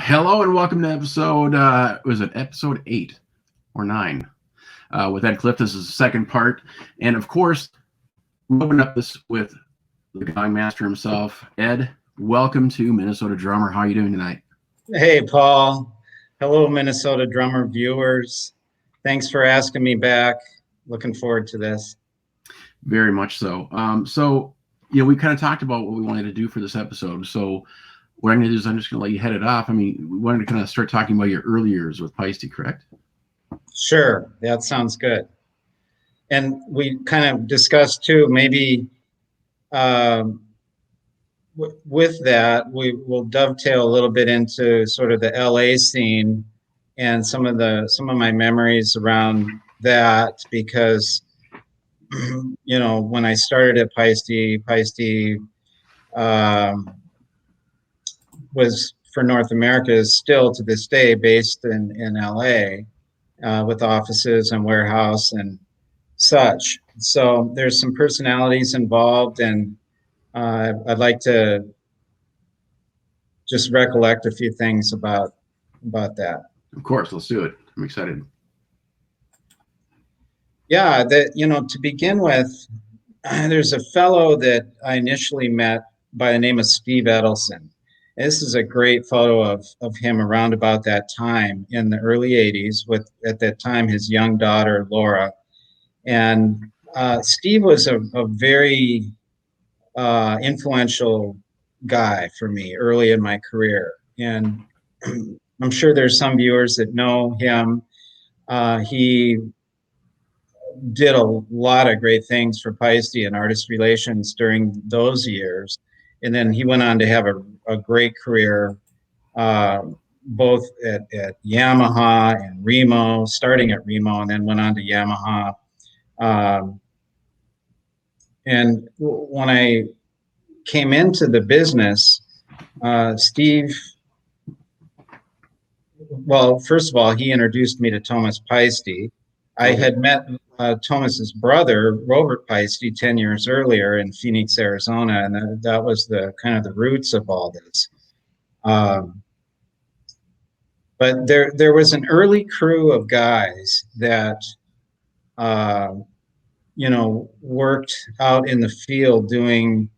Hello and welcome to episode, was it episode 8 or 9 with Ed Clift. This is the second part. And of course, we open up this with the gong master himself. Ed, welcome to Minnesota Drummer. How are you doing tonight? Hey, Paul. Hello, Minnesota Drummer viewers. Thanks for asking me back. Looking forward to this. Very much so. We kind of talked about what we wanted to do for this episode. So what I'm going to do is I'm just going to let you head it off. I mean, we wanted to kind of start talking about your early years with Paiste, correct? Sure, that sounds good. And we kind of discussed too, maybe with that, we will dovetail a little bit into sort of the LA scene and some of my memories around that, because when I started at Paiste was for North America is still to this day based in LA with offices and warehouse and such. So there's some personalities involved, and I'd like to just recollect a few things about that. Of course, let's do it. I'm excited. Yeah, to begin with, there's a fellow that I initially met by the name of Steve Edelson. This is a great photo of him around about that time in the early 80s with, at that time, his young daughter, Laura. And Steve was a very influential guy for me early in my career. And I'm sure there's some viewers that know him. He did a lot of great things for Paiste and artist relations during those years. And then he went on to have a great career, both at Yamaha and Remo, starting at Remo and then went on to Yamaha. And when I came into the business, Steve, well, first of all, he introduced me to Thomas Paiste. I had met Thomas's brother, Robert Paiste, 10 years earlier in Phoenix, Arizona, and that was the kind of the roots of all this. But there was an early crew of guys that, worked out in the field doing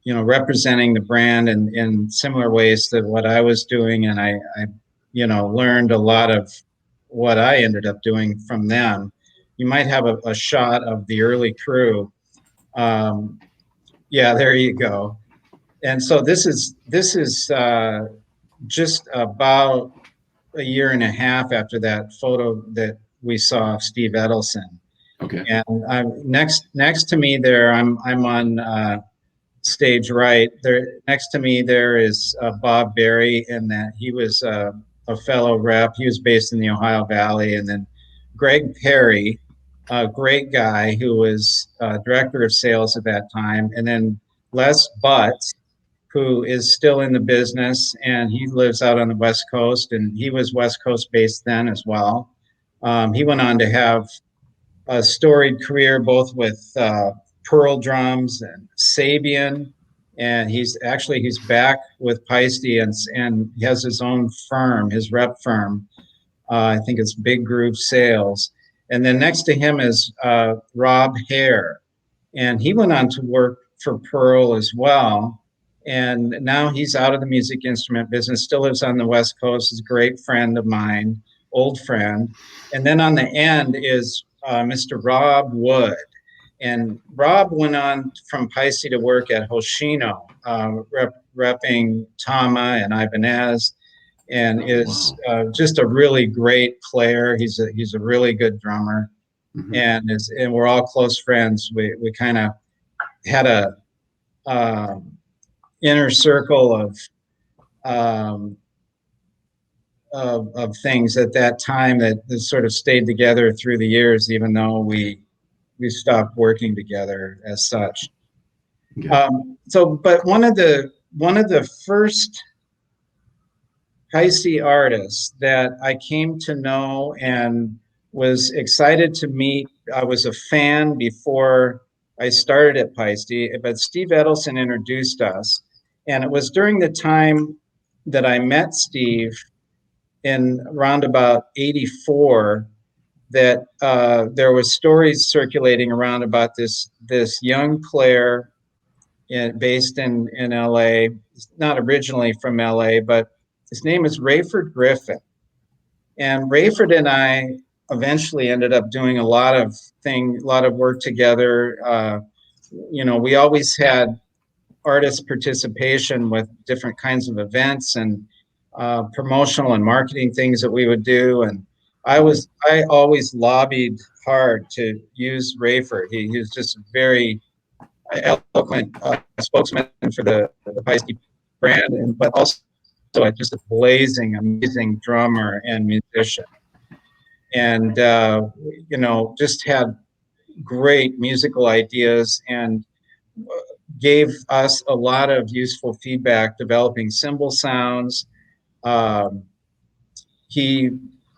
representing the brand in similar ways to what I was doing, and I learned a lot of what I ended up doing from them. You might have a shot of the early crew. Yeah, there you go. And so this is just about a year and a half after that photo that we saw of Steve Edelson. Okay. And next to me there, I'm on stage right there. Next to me there is Bob Berry, and that he was a fellow rep. He was based in the Ohio Valley. And then Greg Perry, a great guy who was director of sales at that time. And then Les Butts, who is still in the business, and he lives out on the West Coast, and he was West Coast based then as well. He went on to have a storied career both with Pearl drums and Sabian, and he's back with Paiste, and he has his own firm, his rep firm. I think it's Big Groove Sales. And then next to him is Rob Hare, and he went on to work for Pearl as well. And now he's out of the music instrument business, still lives on the West Coast, is a great friend of mine, old friend. And then on the end is Mr. Rob Wood. And Rob went on from Paiste to work at Hoshino, repping Tama and Ibanez, and is just a really great player. He's a really good drummer, mm-hmm. and we're all close friends. We kind of had a inner circle of things at that time that sort of stayed together through the years, even though we stopped working together as such. Yeah. But one of the first Paiste artists that I came to know and was excited to meet, I was a fan before I started at Paiste, but Steve Edelson introduced us. And it was during the time that I met Steve in around about 84, that there was stories circulating around about this young player based in LA, not originally from LA, but his name is Rayford Griffin. And Rayford and I eventually ended up doing a lot of work together. We always had artist participation with different kinds of events and promotional and marketing things that we would do. And I always lobbied hard to use Rayford. He was just a very eloquent spokesman for the Paiste brand, but also just a blazing, amazing drummer and musician. And, just had great musical ideas and gave us a lot of useful feedback developing cymbal sounds. He,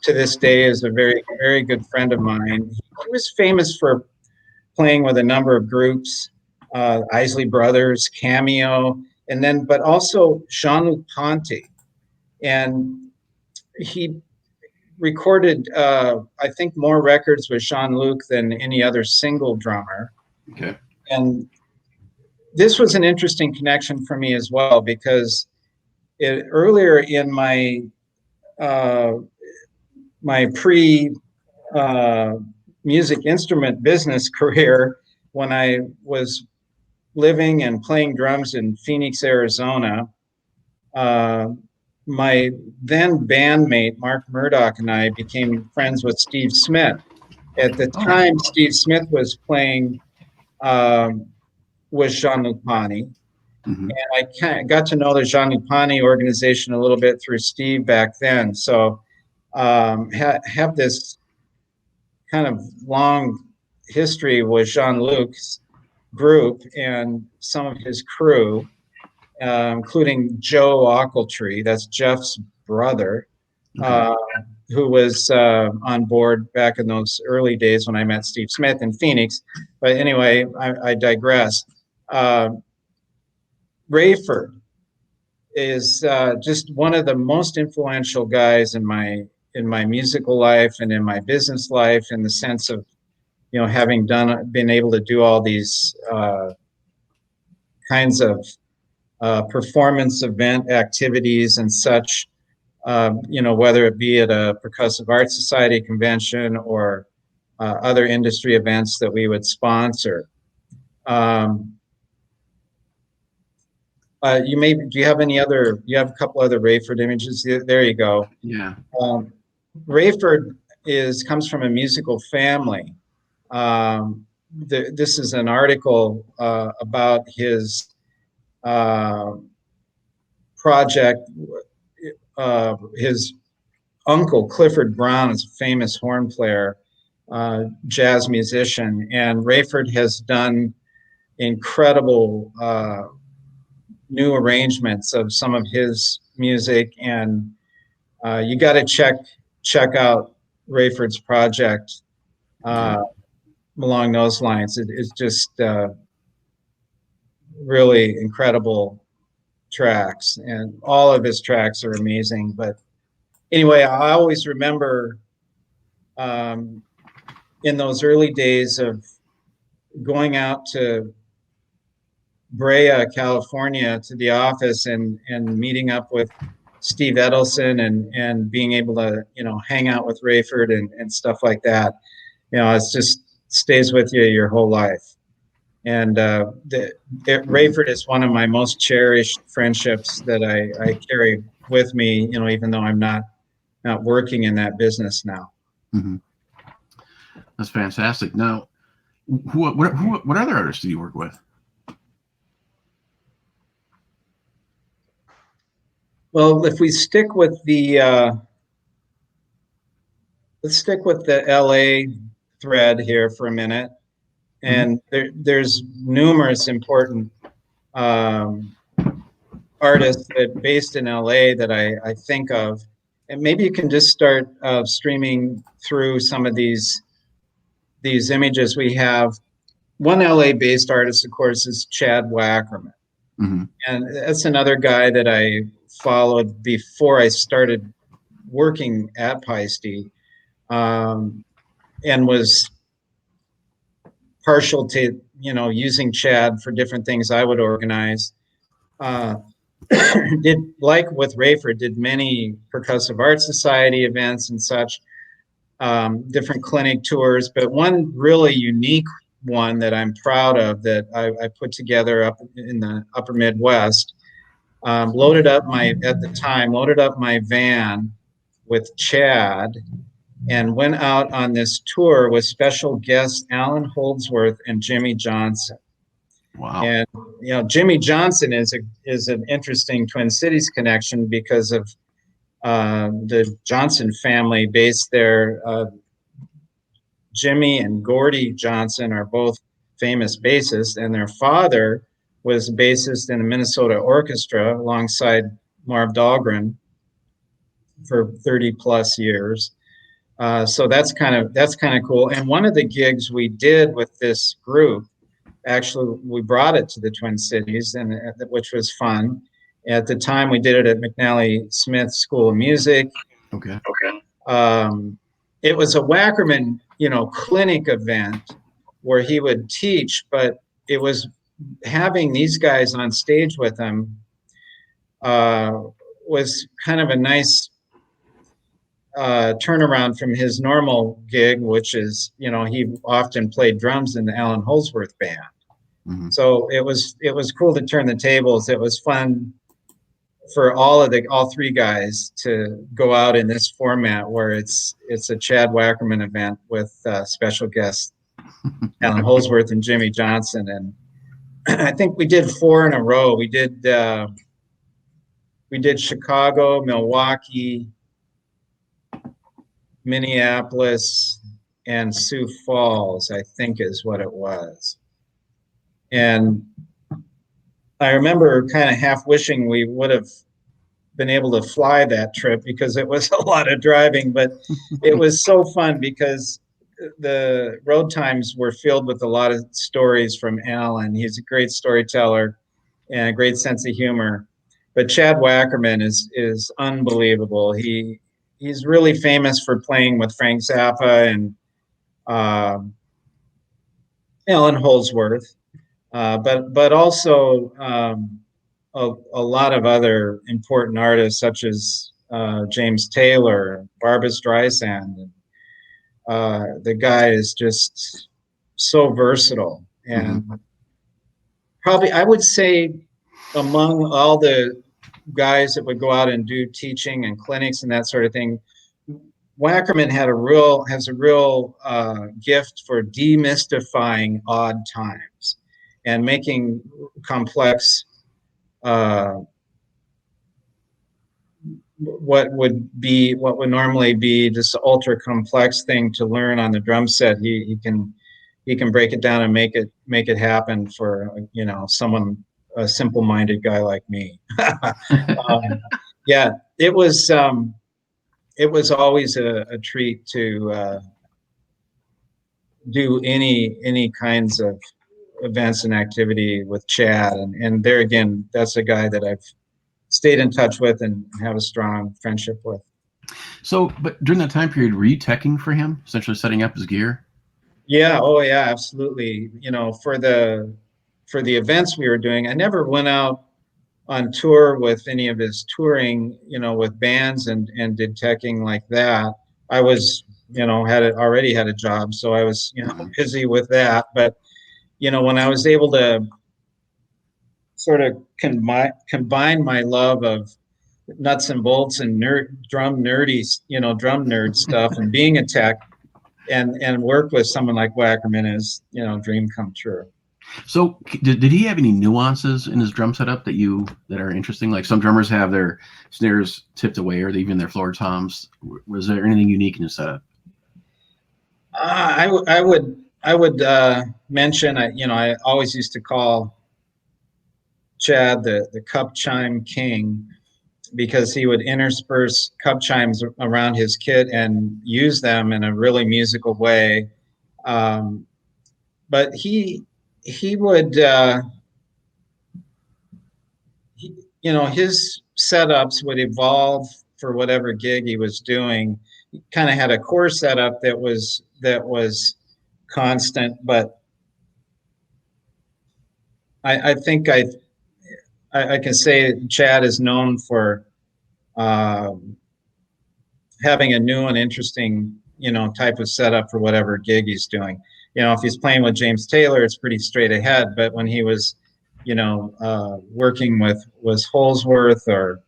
to this day, is a very, very good friend of mine. He was famous for playing with a number of groups, Isley Brothers, Cameo, but also Jean-Luc Ponty. And he recorded, I think, more records with Jean-Luc than any other single drummer. Okay. And this was an interesting connection for me as well, because earlier in my music instrument business career, when I was living and playing drums in Phoenix, Arizona, my then bandmate Mark Murdoch and I became friends with Steve Smith. At the time, Steve Smith was playing with Jean-Luc Ponty. And I kind of got to know the Jean-Luc Ponty organization a little bit through Steve back then. So have this kind of long history with Jean-Luc's group and some of his crew, including Joe Ochiltree, that's Jeff's brother, who was on board back in those early days when I met Steve Smith in Phoenix. But anyway, I digress. Rayford is just one of the most influential guys in my musical life and in my business life, in the sense of, having been able to do all these kinds of performance event activities and such, whether it be at a Percussive Arts Society convention or other industry events that we would sponsor. Do you have you have a couple other Rayford images? There you go. Yeah. Rayford comes from a musical family. This is an article about his project. His uncle, Clifford Brown, is a famous horn player, jazz musician, and Rayford has done incredible new arrangements of some of his music, and you got to check out Rayford's project along those lines. It's just really incredible tracks, and all of his tracks are amazing. But anyway, I always remember in those early days of going out to Brea, California, to the office and meeting up with Steve Edelson and being able to, hang out with Rayford and stuff like that. It's just stays with you your whole life. And Rayford is one of my most cherished friendships that I carry with me, even though I'm not working in that business now. Mm-hmm. That's fantastic. Now, what other artists do you work with? Well, if we stick with let's stick with the LA thread here for a minute. And there's numerous important artists based in LA that I think of. And maybe you can just start streaming through some of these images we have. One LA-based artist, of course, is Chad Wackerman. And that's another guy that I followed before I started working at Paiste, and was partial to, using Chad for different things I would organize. Did, like with Rayford, did many Percussive Art Society events and such, different clinic tours, but one really unique one that I'm proud of that I put together up in the upper Midwest, loaded up my van with Chad and went out on this tour with special guests Alan Holdsworth and Jimmy Johnson. Wow. And Jimmy Johnson is an interesting Twin Cities connection because of the Johnson family based there. Jimmy and Gordy Johnson are both famous bassists, and their father was bassist in the Minnesota Orchestra alongside Marv Dahlgren for 30 plus years. So that's kind of cool. And one of the gigs we did with this group, actually, we brought it to the Twin Cities, and which was fun. At the time, we did it at McNally Smith School of Music. Okay. It was a Wackerman, clinic event where he would teach, but it was having these guys on stage with him was kind of a nice turnaround from his normal gig, which is, he often played drums in the Alan Holdsworth band. Mm-hmm. So it was cool to turn the tables. It was fun for all three guys to go out in this format where it's a Chad Wackerman event with special guests Alan Holdsworth and Jimmy Johnson. And I think we did 4 in a row. We did Chicago, Milwaukee, Minneapolis, and Sioux Falls, I think is what it was. And I remember kind of half wishing we would have been able to fly that trip because it was a lot of driving, but it was so fun because the road times were filled with a lot of stories from Alan. He's a great storyteller and a great sense of humor. But Chad Wackerman is unbelievable. He's really famous for playing with Frank Zappa and Alan Holdsworth, but also a lot of other important artists such as James Taylor, Barbra Streisand. The guy is just so versatile, and probably I would say among all the guys that would go out and do teaching and clinics and that sort of thing, Wackerman has a real gift for demystifying odd times and making complex what would normally be just an ultra complex thing to learn on the drum set. He can break it down and make it happen for someone, a simple-minded guy like me. Yeah, it was always a treat to do any kinds of events and activity with Chad, and there again, that's a guy that I've stayed in touch with and have a strong friendship with. So, but during that time period, were you teching for him, essentially setting up his gear? Yeah, oh yeah, absolutely. For the events we were doing, I never went out on tour with any of his touring, with bands and did teching like that. I was, already had a job, so I was, busy with that. But, when I was able to sort of combine my love of nuts and bolts and drum nerd stuff and being a tech and work with someone like Wackerman is, dream come true. So did he have any nuances in his drum setup that are interesting? Like some drummers have their snares tipped away or even their floor toms. Was there anything unique in his setup? I would mention, I always used to call Chad the cup chime king, because he would intersperse cup chimes around his kit and use them in a really musical way. But he would you know, his setups would evolve for whatever gig he was doing. He kind of had a core setup that was constant, but I think I can say Chad is known for um, having a new and interesting, you know, type of setup for whatever gig he's doing. You know, if he's playing with James Taylor, it's pretty straight ahead. But when he was, you know, working with was Holsworth or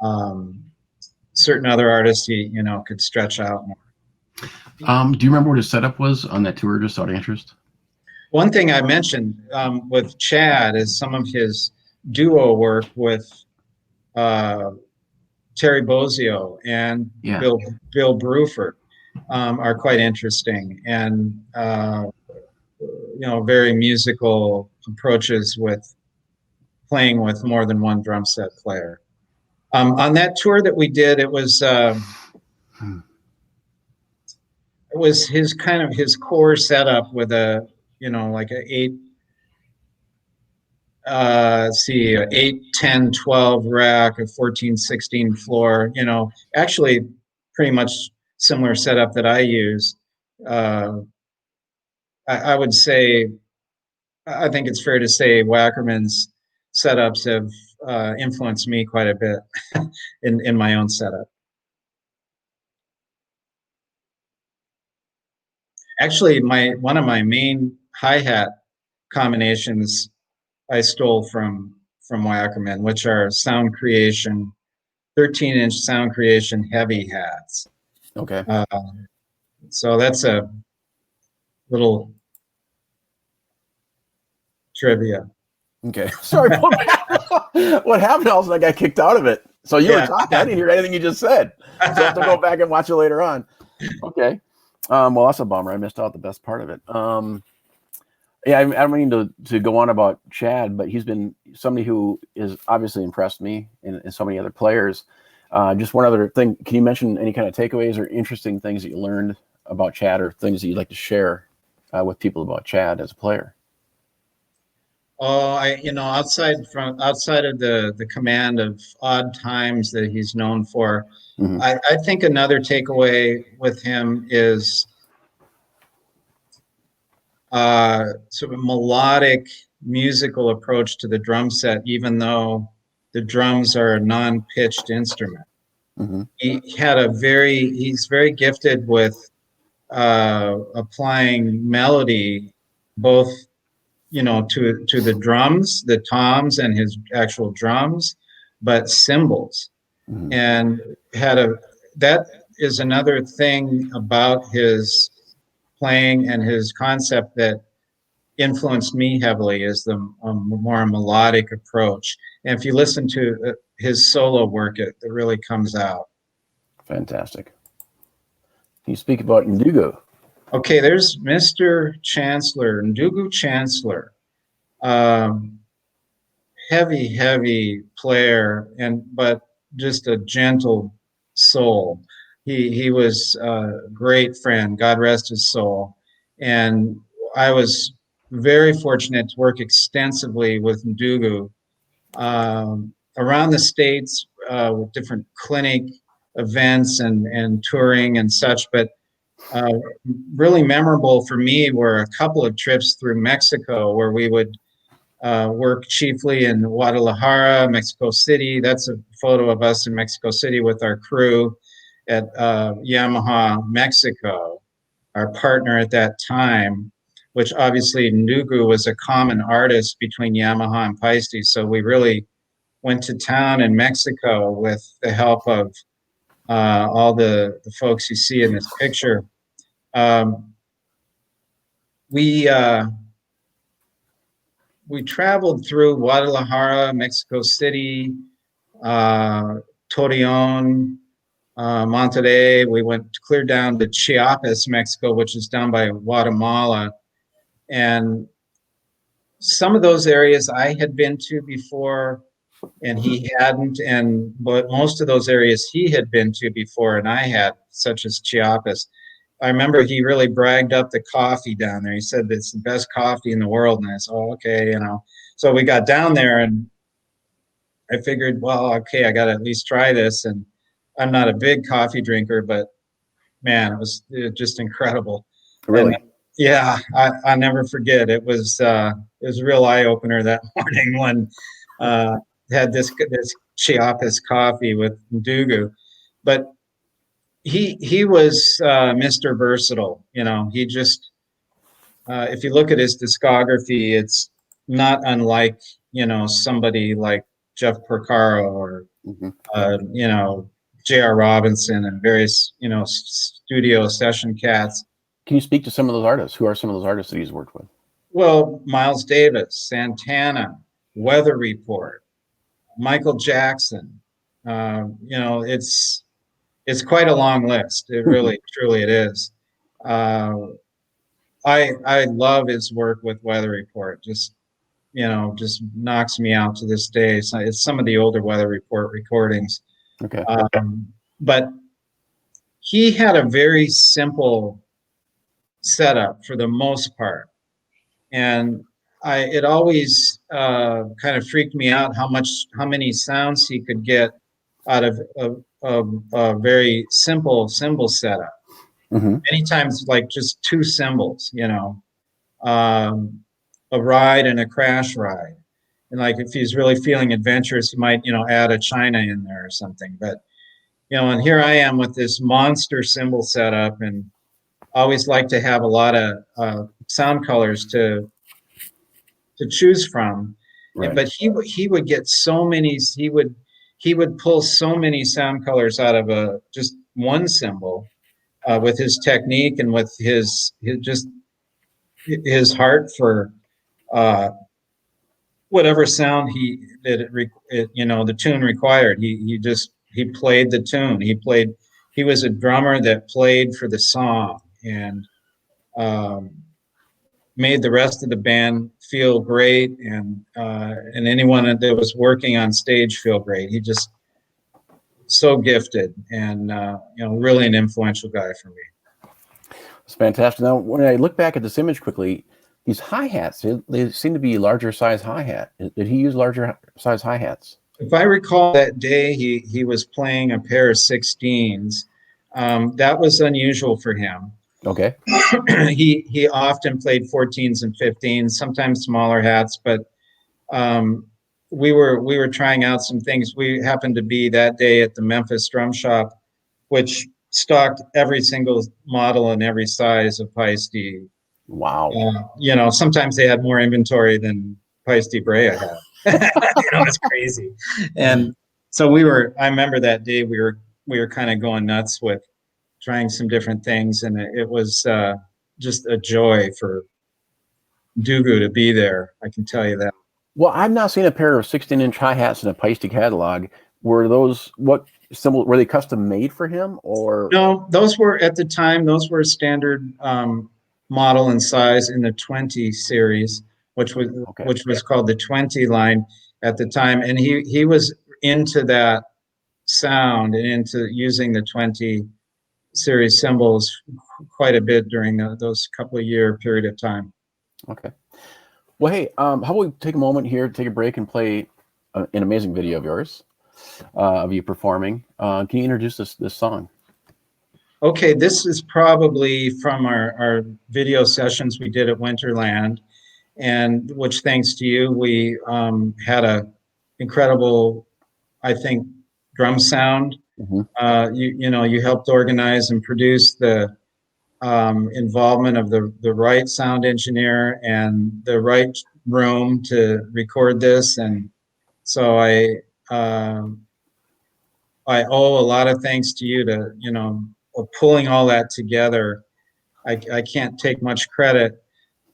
um, certain other artists, he, you know, could stretch out more. Do you remember what his setup was on that tour, just out of interest? One thing I mentioned with Chad is some of his duo work with uh, Terry Bozzio and Yeah. Bill Bruford are quite interesting, and you know, very musical approaches with playing with more than one drum set player. On that tour that we did, it was his kind of his core setup with a, you know, like a see, a 8, 10, 12 rack, a 14, 16 floor, you know, actually pretty much similar setup that I use. Uh, I would say, I think it's fair to say Wackerman's setups have influenced me quite a bit in my own setup. Actually, one of my main hi-hat combinations I stole from Wackerman, which are Sound Creation 13-inch Sound Creation heavy hats. Okay. So that's a little trivia. Okay. Sorry. What happened? All of a sudden I got kicked out of it. So you were Yeah. talking. I didn't hear anything you just said. So I have to go back and watch it later on. Okay. Well, that's a bummer. I missed out the best part of it. Yeah, I don't mean to go on about Chad, but he's been somebody who is obviously impressed me and so many other players. Just one other thing. Can you mention any kind of takeaways or interesting things that you learned about Chad, or things that you'd like to share with people about Chad as a player? Oh, you know, outside of the command of odd times that he's known for, Mm-hmm. I think another takeaway with him is sort of melodic musical approach to the drum set, even though the drums are a non-pitched instrument. Mm-hmm. He's very gifted with applying melody, both, you know, to the drums, the toms and his actual drums, but cymbals. Mm-hmm. And that is another thing about his playing and his concept that influenced me heavily, is the more melodic approach. And if you listen to his solo work, it really comes out. Fantastic. Can you speak about Ndugu? Okay, there's Mr. Chancellor, Ndugu Chancellor. Um, heavy player, but just a gentle soul. He was a great friend, God rest his soul. And I was very fortunate to work extensively with Ndugu around the States with different clinic events and touring and such. But uh, really memorable for me were a couple of trips through Mexico where we would work chiefly in Guadalajara, Mexico City. That's a photo of us in Mexico City with our crew at Yamaha Mexico, our partner at that time, which obviously Ndugu was a common artist between Yamaha and Paiste. So we really went to town in Mexico with the help of all the folks you see in this picture. Um, we we traveled through Guadalajara, Mexico City, Torreon, Monterrey. We went clear down to Chiapas, Mexico, which is down by Guatemala. And some of those areas I had been to before and he hadn't. But most of those areas he had been to before and I had, such as Chiapas. I remember he really bragged up the coffee down there. He said it's the best coffee in the world. And I said, oh, okay, you know. So we got down there and I figured, well, okay, I got to at least try this. And I'm not a big coffee drinker, but man, it was just incredible. Really? And yeah, I never forget. It was a real eye opener that morning when had this Chiapas coffee with Dugu. But he was Mr. Versatile. You know, he just if you look at his discography, it's not unlike, you know, somebody like Jeff Porcaro or Hmm. you know, J.R. Robinson and various, you know, studio session cats. Can you speak to some of those artists? Who are some of those artists that he's worked with? Well, Miles Davis, Santana, Weather Report, Michael Jackson. You know, it's quite a long list. It really, truly, it is. Uh, I love his work with Weather Report. Just, you know, just knocks me out to this day. So it's some of the older Weather Report recordings. Okay. But he had a very simple setup for the most part, and it always kind of freaked me out how many sounds he could get out of a very simple cymbal setup. Hmm. Many times, like just two cymbals, you know, a ride and a crash ride. And like if he's really feeling adventurous, he might, you know, add a china in there or something. But you know, and here I am with this monster cymbal setup, and always like to have a lot of sound colors to choose from. Right. But he would get so many. He would pull so many sound colors out of a just one cymbal with his technique and with his just his heart for whatever sound you know, the tune required. He played the tune. He was a drummer that played for the song and um, made the rest of the band feel great and anyone that was working on stage feel great. He just so gifted and you know, really an influential guy for me. It's fantastic. Now, when I look back at this image quickly, these hi-hats, they seem to be larger size hi-hat. Did he use larger size hi-hats? If I recall that day, he was playing a pair of 16s. That was unusual for him. Okay. He often played 14s and 15s, sometimes smaller hats, but we were trying out some things. We happened to be that day at the Memphis Drum Shop, which stocked every single model and every size of Paiste. Wow. You know, sometimes they had more inventory than Paiste Brea had. You know, it's crazy. And so I remember that day we were kind of going nuts with trying some different things, and it was just a joy for Dugu to be there. I can tell you that. Well, I've not seen a pair of 16-inch hi-hats in a Paiste catalog. Were they custom made for him, or? No, those were at the time. Those were standard model and size in the 20 series, which was called the 20 line at the time. And he was into that sound and into using the 20 series cymbals quite a bit during those couple of year period of time. Okay. Well, hey, how about we take a moment here, take a break, and play an amazing video of yours, of you performing. Can you introduce this song? Okay, this is probably from our video sessions we did at Winterland, and which, thanks to you, we had a incredible, I think, drum sound. Mm-hmm. You know, you helped organize and produce the involvement of the right sound engineer and the right room to record this, and so I owe a lot of thanks to you to, you know, pulling all that together. I can't take much credit.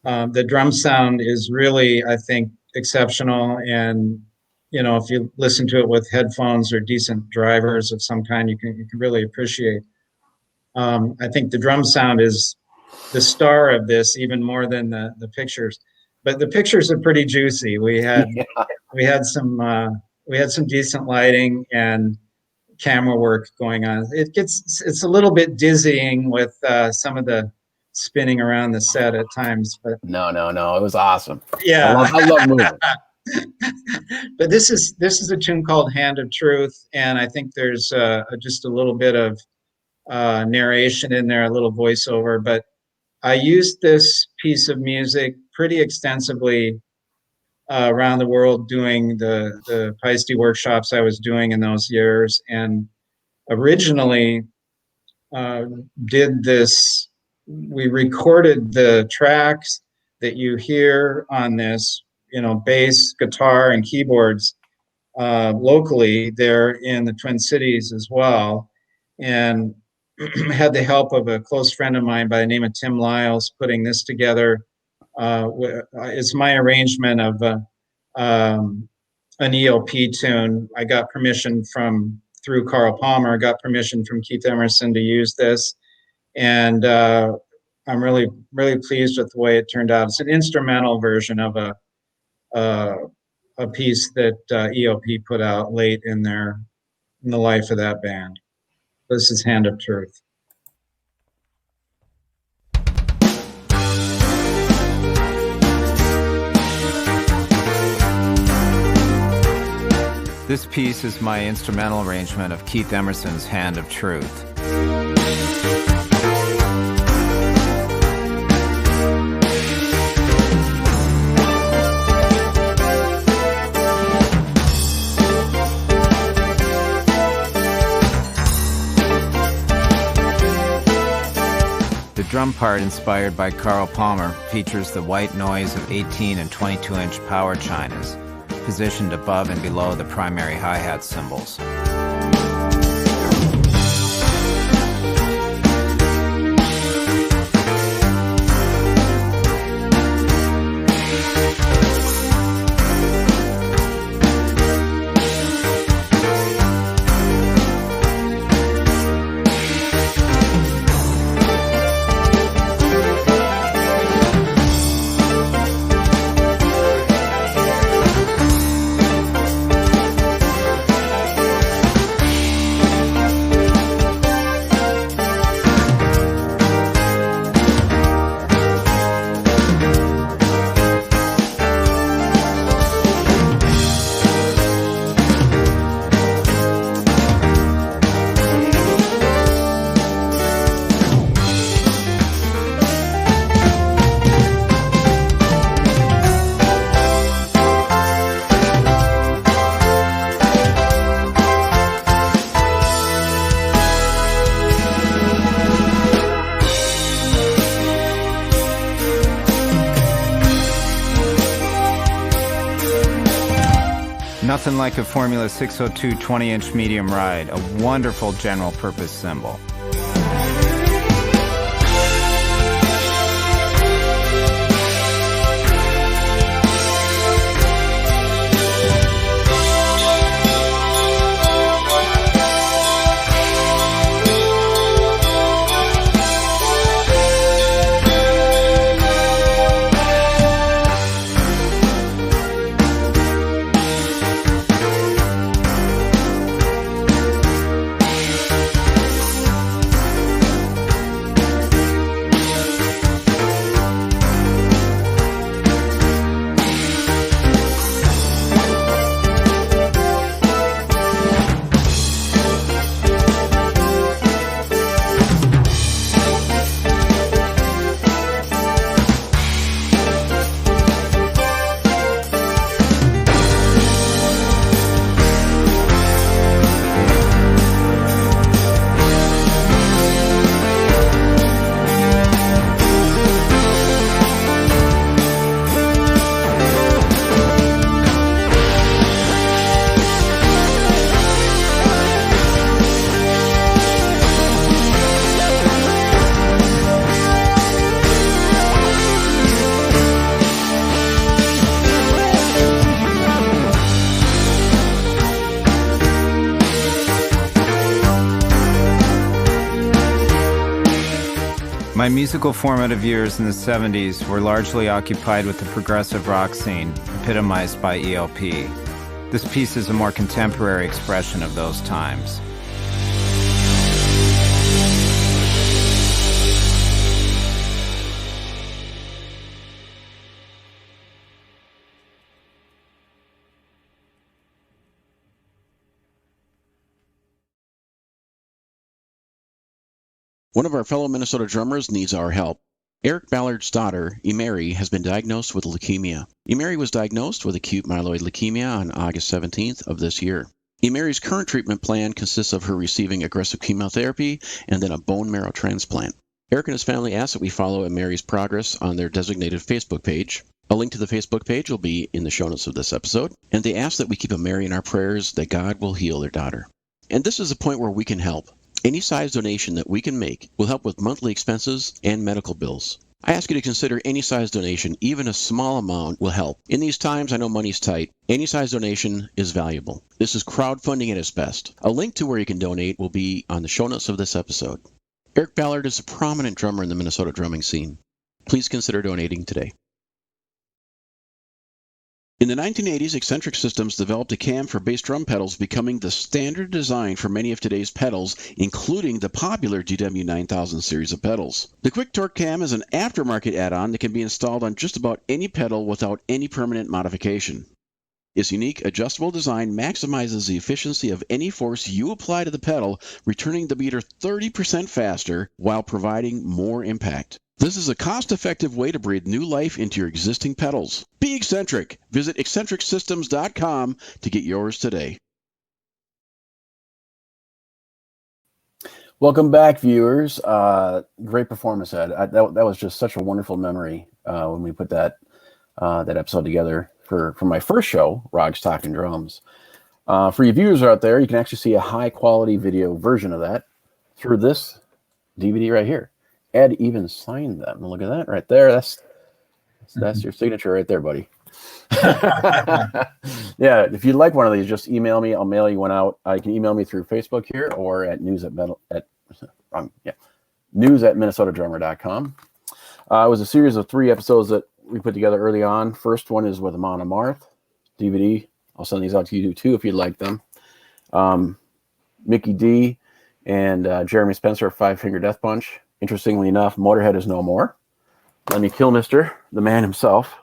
The drum sound is really, I think, exceptional, and you know, if you listen to it with headphones or decent drivers of some kind, you can really appreciate. I think the drum sound is the star of this, even more than the pictures. But the pictures are pretty juicy. We had some decent lighting and camera work going on. It's a little bit dizzying with some of the spinning around the set at times, but No, it was awesome. yeah, I love moving. But this is a tune called Hand of Truth, and I think there's just a little bit of narration in there, a little voiceover. But I used this piece of music pretty extensively around the world doing the Paiste workshops I was doing in those years, and originally uh, did this. We recorded the tracks that you hear on this, bass, guitar, and keyboards locally there in the Twin Cities as well, and had the help of a close friend of mine by the name of Tim Lyles putting this together. It's my arrangement of an ELP tune. I got permission through Carl Palmer, got permission from Keith Emerson to use this, and I'm really, really pleased with the way it turned out. It's an instrumental version of a piece that ELP put out late in the life of that band. This is Hand of Truth. This piece is my instrumental arrangement of Keith Emerson's Hand of Truth. The drum part, inspired by Carl Palmer, features the white noise of 18 and 22-inch power chinas, positioned above and below the primary hi-hat cymbals. Nothing like a Formula 602 20-inch medium ride, a wonderful general purpose cymbal. My musical formative years in the 70s were largely occupied with the progressive rock scene, epitomized by ELP. This piece is a more contemporary expression of those times. One of our fellow Minnesota drummers needs our help. Eric Ballard's daughter, Emery, has been diagnosed with leukemia. Emery was diagnosed with acute myeloid leukemia on August 17th of this year. Emery's current treatment plan consists of her receiving aggressive chemotherapy and then a bone marrow transplant. Eric and his family ask that we follow Emery's progress on their designated Facebook page. A link to the Facebook page will be in the show notes of this episode, and they ask that we keep Emery in our prayers that God will heal their daughter. And this is a point where we can help. Any size donation that we can make will help with monthly expenses and medical bills. I ask you to consider any size donation, even a small amount will help. In these times, I know money's tight. Any size donation is valuable. This is crowdfunding at its best. A link to where you can donate will be on the show notes of this episode. Eric Ballard is a prominent drummer in the Minnesota drumming scene. Please consider donating today. In the 1980s, Eccentric Systems developed a cam for bass drum pedals, becoming the standard design for many of today's pedals, including the popular GW9000 series of pedals. The Quick Torque cam is an aftermarket add-on that can be installed on just about any pedal without any permanent modification. Its unique adjustable design maximizes the efficiency of any force you apply to the pedal, returning the beater 30% faster while providing more impact. This is a cost-effective way to breathe new life into your existing pedals. Be eccentric. Visit eccentricsystems.com to get yours today. Welcome back, viewers. Great performance, Ed. That was just such a wonderful memory when we put that episode together for my first show, Rogs Talking Drums. For you viewers out there, you can actually see a high-quality video version of that through this DVD right here. Ed even signed them. Look at that right there. That's your signature right there, buddy. Yeah, if you'd like one of these, just email me. I'll mail you one out. You can email me through Facebook here or at news at minnesotadrummer.com. It was a series of 3 episodes that we put together early on. First one is with Amon Amarth DVD. I'll send these out to you too if you'd like them. Mickey D and Jeremy Spencer, Five Finger Death Punch. Interestingly enough, Motorhead is no more. Lemmy Kilmister, the man himself,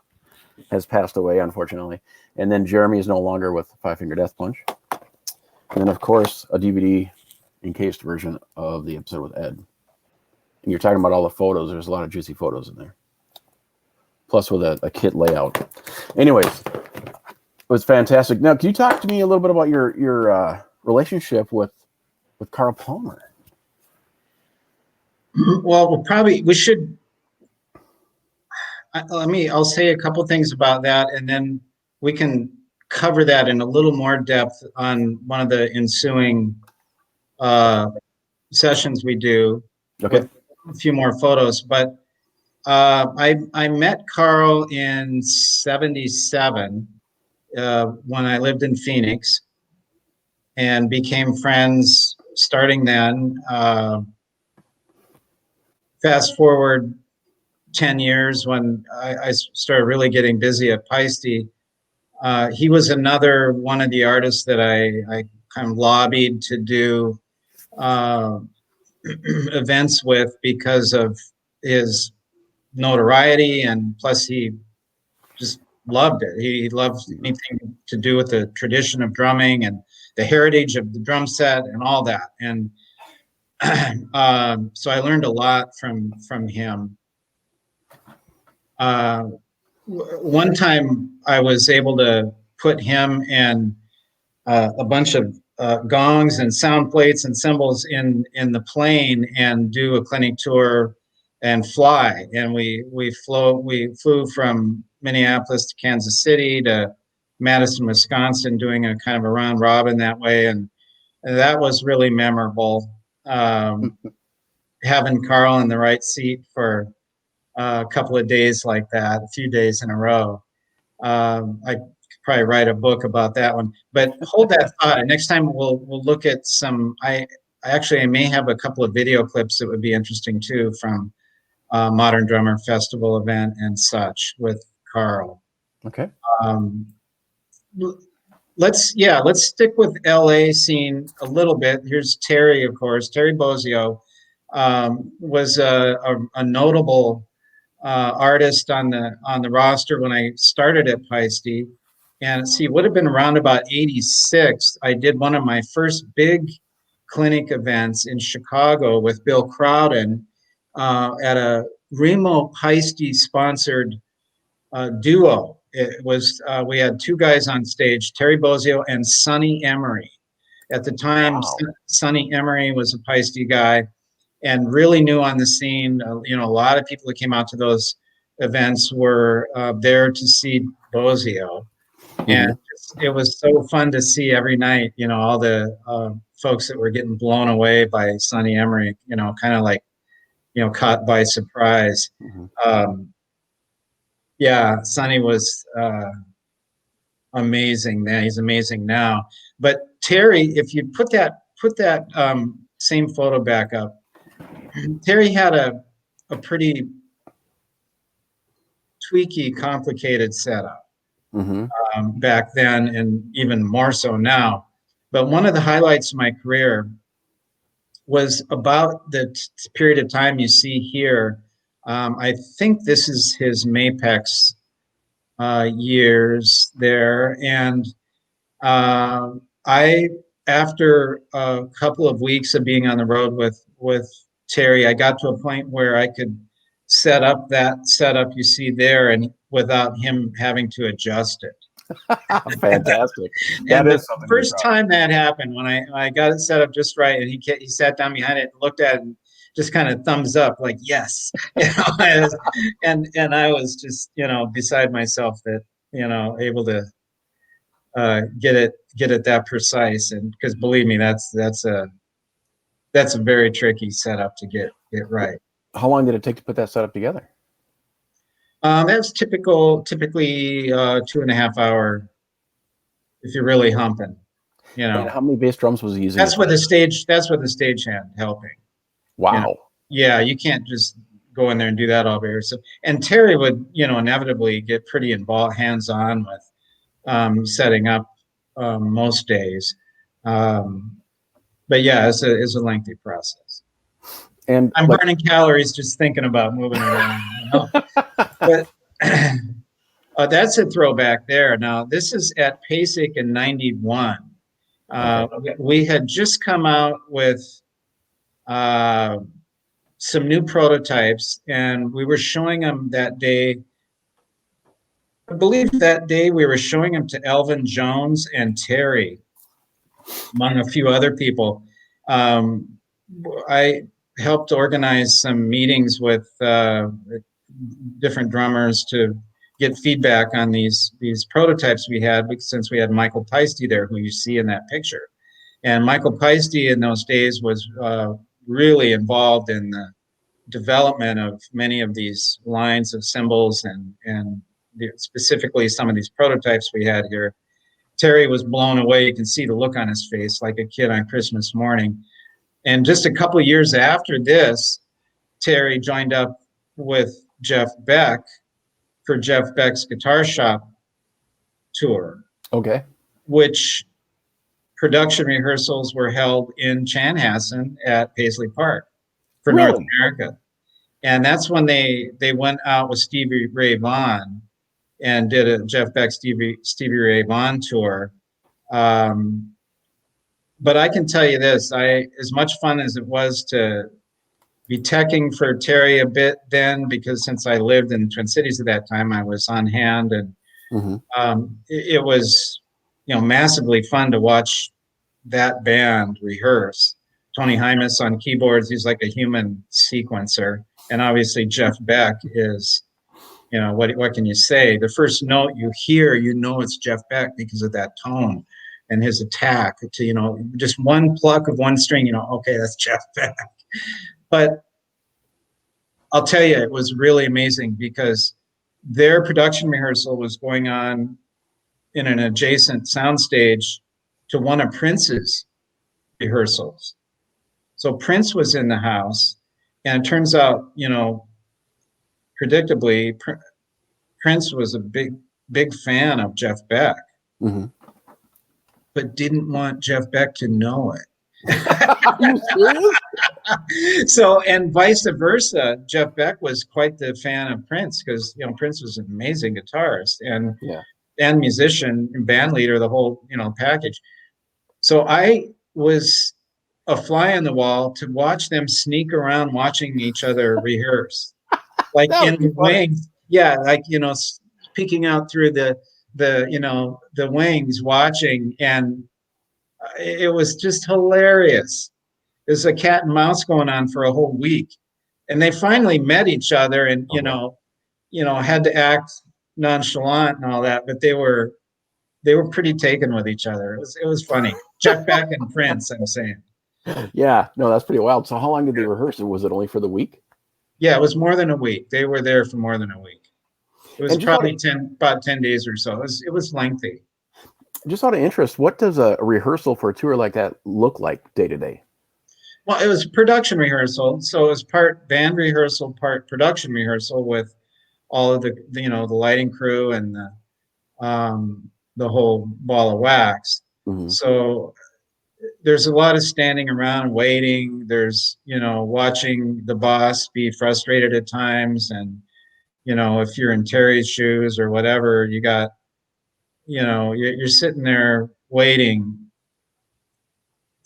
has passed away, unfortunately. And then Jeremy is no longer with Five Finger Death Punch. And then, of course, a DVD encased version of the episode with Ed. And you're talking about all the photos. There's a lot of juicy photos in there. Plus with a kit layout. Anyways, it was fantastic. Now, can you talk to me a little bit about your relationship with Carl Palmer? Well, we should. I'll say a couple things about that, and then we can cover that in a little more depth on one of the ensuing sessions we do. Okay. With a few more photos. But I met Carl in '77 when I lived in Phoenix, and became friends starting then. Fast forward 10 years when I started really getting busy at Paiste. He was another one of the artists that I kind of lobbied to do events with because of his notoriety, and plus he just loved it. He loved anything to do with the tradition of drumming and the heritage of the drum set and all that. And so I learned a lot from him. One time I was able to put him and a bunch of gongs and sound plates and cymbals in the plane and do a clinic tour and fly. And we flew from Minneapolis to Kansas City to Madison, Wisconsin, doing a kind of a round robin that way. And that was really memorable. Having Carl in the right seat for a couple of days like that, a few days in a row. I could probably write a book about that one. But hold that thought. Next time we'll look at some. I may have a couple of video clips that would be interesting too from Modern Drummer Festival event and such with Carl. Okay. Let's stick with LA scene a little bit. Here's Terry, of course. Terry Bozio was a notable artist on the roster when I started at Paiste. And see, would have been around about '86. I did one of my first big clinic events in Chicago with Bill Crowden at a Remo Paiste sponsored duo. It was we had two guys on stage, Terry Bozzio and Sonny Emery. At the time, Wow. Sonny Emery was a Paiste guy and really new on the scene. You know, a lot of people that came out to those events were there to see Bozzio. And it was so fun to see every night, you know, all the folks that were getting blown away by Sonny Emery, you know, kind of like, you know, caught by surprise. Yeah, Sonny was amazing then. He's amazing now. But Terry, if you put that same photo back up, Terry had a pretty tweaky, complicated setup. Back then, and even more so now. But one of the highlights of my career was about the period of time you see here. I think this is his Mapex years there. And after a couple of weeks of being on the road with Terry, I got to a point where I could set up that setup you see there and without him having to adjust it. Fantastic. And the first time that happened, when I got it set up just right, and he sat down behind it and looked at it and just kind of thumbs up, like yes, you know, and I was just, you know, beside myself that, you know, able to get it that precise. And because believe me, that's a very tricky setup to get right. How long did it take to put that setup together? That's typically 2.5 hour if you're really humping, you know. And how many bass drums was he using? That's with the stagehand helping. Wow. You know? Yeah, you can't just go in there and do that all by yourself. And Terry would, you know, inevitably get pretty involved, hands-on with setting up most days. But yeah, it's a lengthy process. And I'm burning calories just thinking about moving around. You know? But that's a throwback there. Now, this is at Paiste in '91. We had just come out with some new prototypes, and we were showing them that day. I believe that day we were showing them to Elvin Jones and Terry, among a few other people. I helped organize some meetings with different drummers to get feedback on these prototypes we had, since we had Michael Paiste there, who you see in that picture. And Michael Paiste in those days was really involved in the development of many of these lines of cymbals and specifically some of these prototypes we had here. Terry was blown away. You can see the look on his face like a kid on Christmas morning. And just a couple of years after this, Terry joined up with Jeff Beck for Jeff Beck's Guitar Shop tour. Okay. Which production rehearsals were held in Chanhassen at Paisley Park for North America. And that's when they went out with Stevie Ray Vaughan and did a Jeff Beck Stevie Ray Vaughan tour. But I can tell you this, as much fun as it was to be teching for Terry a bit then, because since I lived in Twin Cities at that time, I was on hand, and it was, you know, massively fun to watch that band rehearse. Tony Hymas on keyboards, he's like a human sequencer. And obviously Jeff Beck is, you know, what can you say? The first note you hear, you know it's Jeff Beck because of that tone and his attack to, you know, just one pluck of one string, you know, okay, that's Jeff Beck. But I'll tell you, it was really amazing because their production rehearsal was going on in an adjacent soundstage to one of Prince's rehearsals. So Prince was in the house, and it turns out, you know, predictably, Prince was a big fan of Jeff Beck, but didn't want Jeff Beck to know it. So, and vice versa, Jeff Beck was quite the fan of Prince because, you know, Prince was an amazing guitarist and musician and band leader, the whole, you know, package. So I was a fly on the wall to watch them sneak around watching each other rehearse, like That in would be the funny. wings. Yeah, like, you know, peeking out through the you know, the wings watching, and it was just hilarious. There's a cat and mouse going on for a whole week, and they finally met each other, and you know, had to act nonchalant and all that, but they were pretty taken with each other. It was funny. Jeff Beck and Prince, I'm saying. Yeah, no, that's pretty wild. So how long did they rehearse? Was it only for the week? Yeah, it was more than a week. They were there for more than a week. It was And just probably about 10 days or so. It was lengthy. just out of interest, what does a rehearsal for a tour like that look like day to day? Well, it was production rehearsal, so it was part band rehearsal, part production rehearsal with all of the you know, the lighting crew and the whole ball of wax. Mhm. So there's a lot of standing around waiting. There's, you know, watching the boss be frustrated at times, and you know, if you're in Terry's shoes or whatever, you got, you know, you're sitting there waiting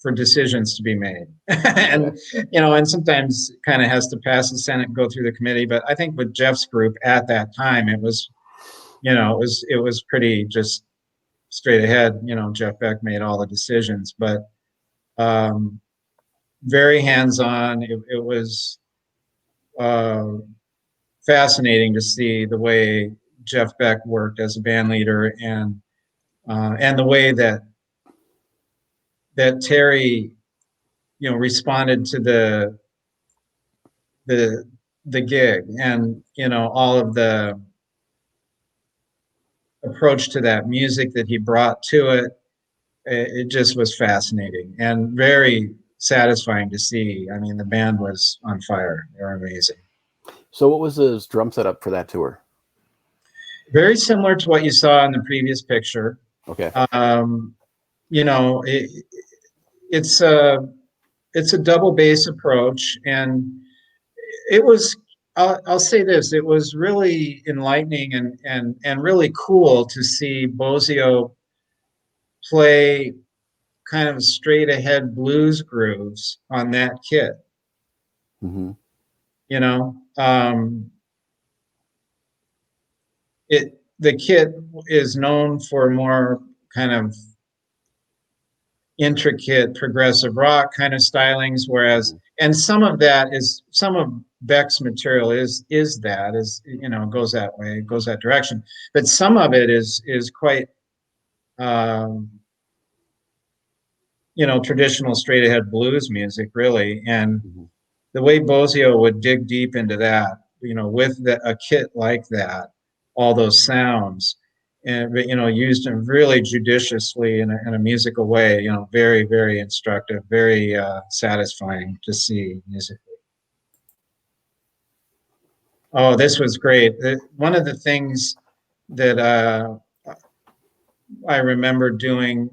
for decisions to be made. And, you know, and sometimes kind of has to pass the Senate and go through the committee. But I think with Jeff's group at that time, it was, you know, it was pretty just straight ahead. You know, Jeff Beck made all the decisions, but very hands-on. It was fascinating to see the way Jeff Beck worked as a band leader, and the way that Terry, you know, responded to the gig, and you know, all of the approach to that music that he brought to it. It just was fascinating and very satisfying to see. I mean, the band was on fire. They were amazing. So what was his drum setup for that tour? Very similar to what you saw in the previous picture. Okay. You know, it's a double bass approach, and it was. I'll say this: it was really enlightening and really cool to see Bozio play kind of straight ahead blues grooves on that kit. Mm-hmm. You know, the kit is known for more kind of intricate progressive rock kind of stylings, whereas, and some of Beck's material is you know, goes that way, goes that direction, but some of it is quite you know, traditional straight ahead blues music, really. And the way Bozio would dig deep into that, you know, with a kit like that, all those sounds, and you know, used them really judiciously in a musical way. You know, very, very instructive, very satisfying to see musically. Oh, this was great. One of the things that I remember doing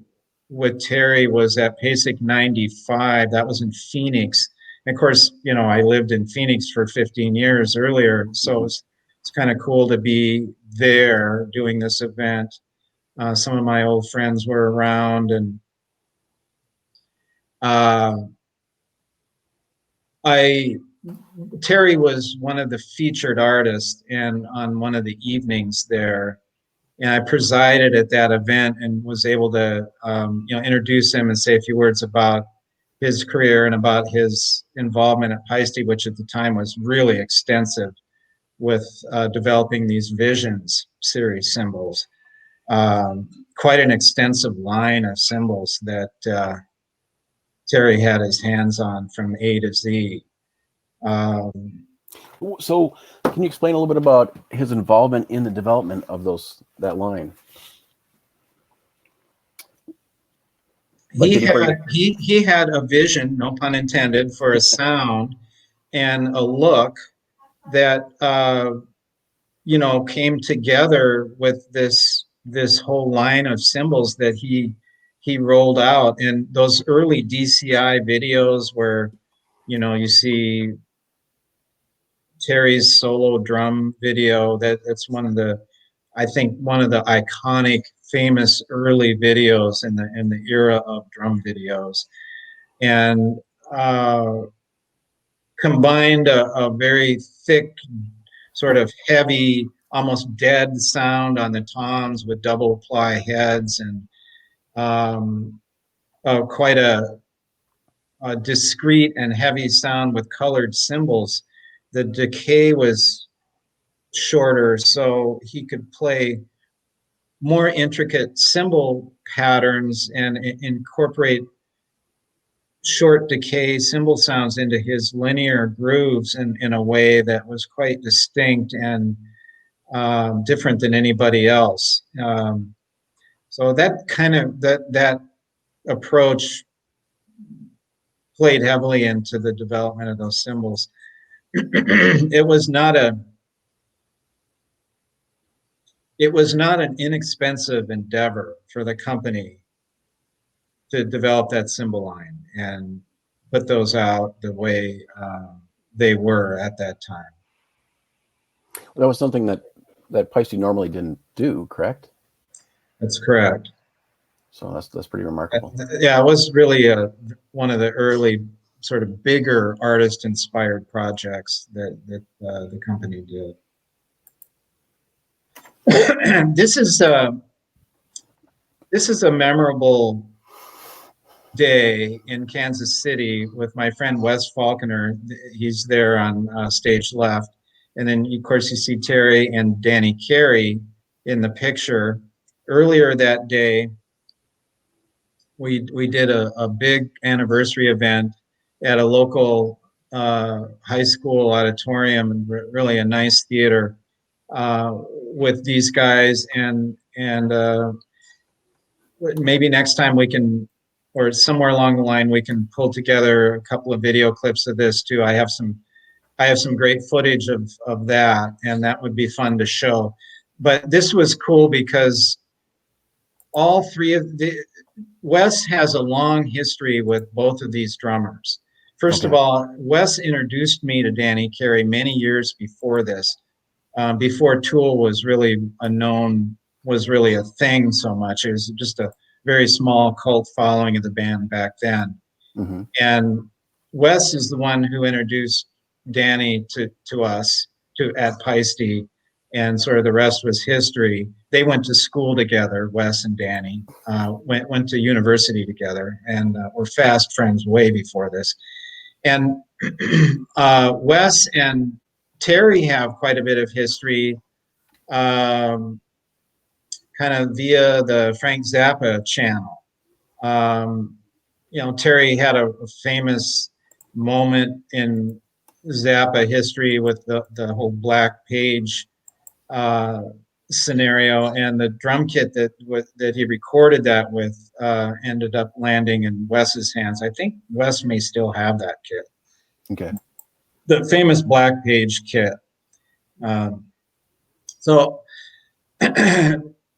with Terry was at Paiste 95. That was in Phoenix. And of course, you know, I lived in Phoenix for 15 years earlier, so it's kind of cool to be there doing this event. Some of my old friends were around, and Terry was one of the featured artists, and on one of the evenings there, and I presided at that event and was able to, you know, introduce him and say a few words about his career and about his involvement at Paiste, which at the time was really extensive, with developing these Visions series cymbals. Quite an extensive line of cymbals that Terry had his hands on from A to Z. So can you explain a little bit about his involvement in the development of that line? He had a vision, no pun intended, for a sound and a look that you know, came together with this whole line of cymbals that he rolled out. And those early DCI videos where, you know, you see Terry's solo drum video, that's one of the, I think, one of the iconic famous early videos in the era of drum videos. and combined a very thick, sort of heavy, almost dead sound on the toms with double ply heads, and quite a discrete and heavy sound with colored cymbals. The decay was shorter, so he could play more intricate cymbal patterns and incorporate short decay cymbal sounds into his linear grooves in a way that was quite distinct and different than anybody else. So that kind of that approach played heavily into the development of those cymbals. It was not an inexpensive endeavor for the company to develop that cymbal line and put those out the way they were at that time. That was something that Paiste normally didn't do, correct? That's correct. So that's pretty remarkable. Yeah, it was really one of the early sort of bigger artist-inspired projects that the company did. This is a memorable day in Kansas City with my friend Wes Falconer. He's there on stage left. And then, of course, you see Terry and Danny Carey in the picture. Earlier that day, we did a big anniversary event at a local high school auditorium, and really a nice theater with these guys. And maybe next time we can, or somewhere along the line, we can pull together a couple of video clips of this too. I have some great footage of that, and that would be fun to show. But this was cool because all three of Wes has a long history with both of these drummers. First of all, Wes introduced me to Danny Carey many years before this, before Tool was really a thing so much. It was just a very small cult following of the band back then. Mm-hmm. And Wes is the one who introduced Danny to us at Paiste, and sort of the rest was history. They went to school together, Wes and Danny, went to university together, and were fast friends way before this. And Wes and Terry have quite a bit of history, kind of via the Frank Zappa channel. Terry had a famous moment in Zappa history with the whole Black Page scenario, and the drum kit that he recorded that with ended up landing in Wes's hands. I think Wes may still have that kit. Okay. The famous Black Page kit. So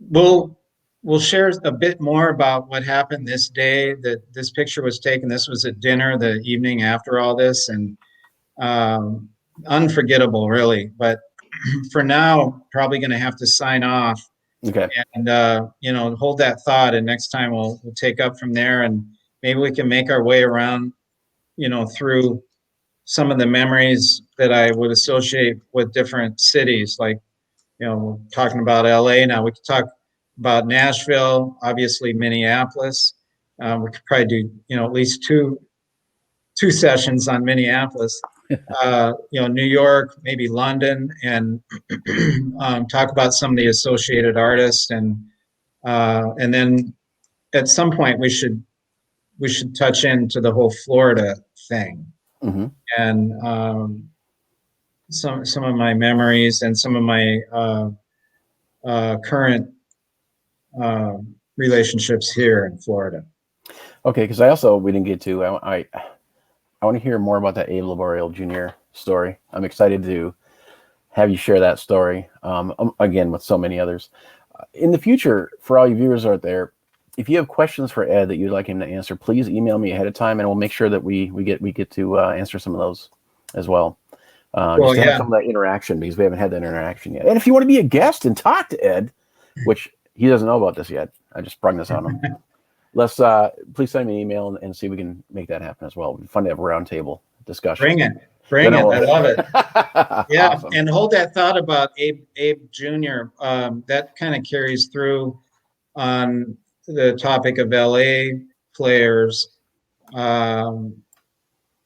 we'll share a bit more about what happened this day. That this picture was taken. This was at dinner the evening after all this, and unforgettable, really. But for now, probably going to have to sign off. Okay. And hold that thought, and next time we'll take up from there, and maybe we can make our way around, through some of the memories that I would associate with different cities. Like, we're talking about LA now. We could talk about Nashville, obviously Minneapolis. We could probably do, at least two sessions on Minneapolis. New York, maybe London, and talk about some of the associated artists, and then at some point we should touch into the whole Florida thing. Mm-hmm. And some of my memories and some of my current relationships here in Florida. Okay, because we didn't get to, I want to hear more about that Abe Laboriel Jr. story. I'm excited to have you share that story, again, with so many others. In the future, for all you viewers out there, if you have questions for Ed that you'd like him to answer, please email me ahead of time, and we'll make sure that we get to answer some of those as well. Just to have some of that interaction, because we haven't had that interaction yet. And if you want to be a guest and talk to Ed, which he doesn't know about this yet, I just sprung this on him. please send me an email and see if we can make that happen as well. It'd be fun to have a roundtable discussion. Bring it. I love it. Yeah, awesome. And hold that thought about Abe Jr. That kind of carries through on the topic of LA players,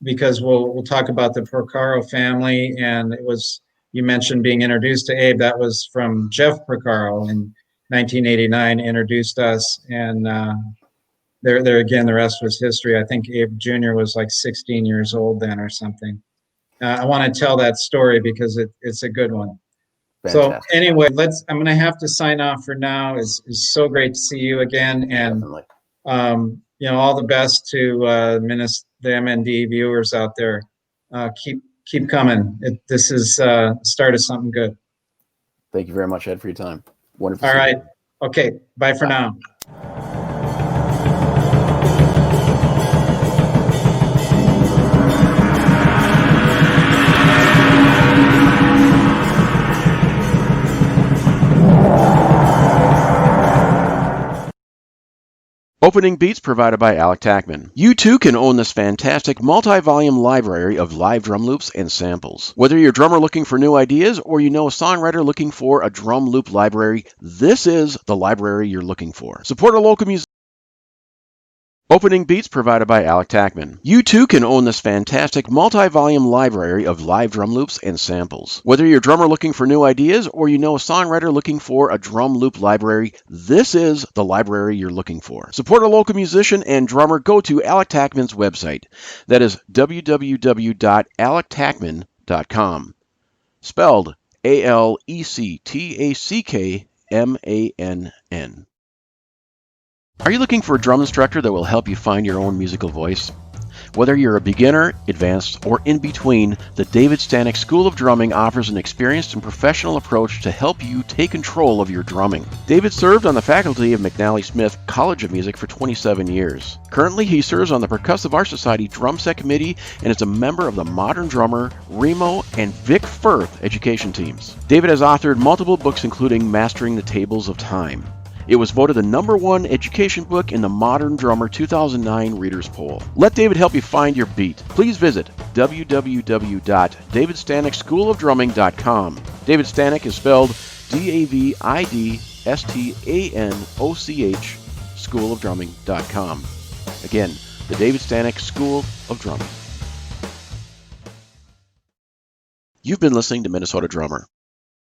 because we'll talk about the Porcaro family, and you mentioned being introduced to Abe. That was from Jeff Porcaro in 1989, introduced us, and there again, the rest was history. I think Abe Jr. was like 16 years old then or something. I want to tell that story because it's a good one. Fantastic. So anyway, I'm going to have to sign off for now. It's so great to see you again, and all the best to the MND viewers out there. Keep coming. This is start of something good. Thank you very much, Ed, for your time. Wonderful. All right. Okay. Bye for now. Opening beats provided by Alec Tackman. You too can own this fantastic multi-volume library of live drum loops and samples. Whether you're a drummer looking for new ideas or you know a songwriter looking for a drum loop library, this is the library you're looking for. Support a local musician. Opening beats provided by Alec Tackman. You too can own this fantastic multi-volume library of live drum loops and samples. Whether you're a drummer looking for new ideas or you know a songwriter looking for a drum loop library, this is the library you're looking for. Support a local musician and drummer. Go to Alec Tackman's website. That is www.alectackman.com. Spelled ALECTACKMANN. Are you looking for a drum instructor that will help you find your own musical voice? Whether you're a beginner, advanced, or in between, the David Stanek School of Drumming offers an experienced and professional approach to help you take control of your drumming. David served on the faculty of McNally Smith College of Music for 27 years. Currently, he serves on the Percussive Art Society Drum Set Committee and is a member of the Modern Drummer, Remo, and Vic Firth education teams. David has authored multiple books including Mastering the Tables of Time. It was voted the #1 education book in the Modern Drummer 2009 Readers Poll. Let David help you find your beat. Please visit www.davidstanekschoolofdrumming.com. David Stanek is spelled DAVIDSTANOCH, schoolofdrumming.com. Again, the David Stanek School of Drumming. You've been listening to Minnesota Drummer.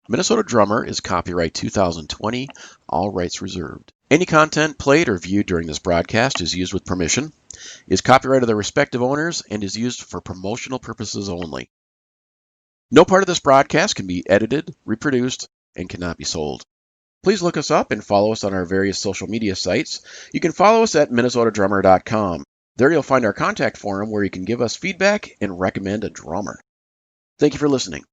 Minnesota Drummer is copyright 2020, all rights reserved. Any content played or viewed during this broadcast is used with permission, is copyright of the respective owners, and is used for promotional purposes only. No part of this broadcast can be edited, reproduced, and cannot be sold. Please look us up and follow us on our various social media sites. You can follow us at minnesotadrummer.com. There you'll find our contact forum where you can give us feedback and recommend a drummer. Thank you for listening.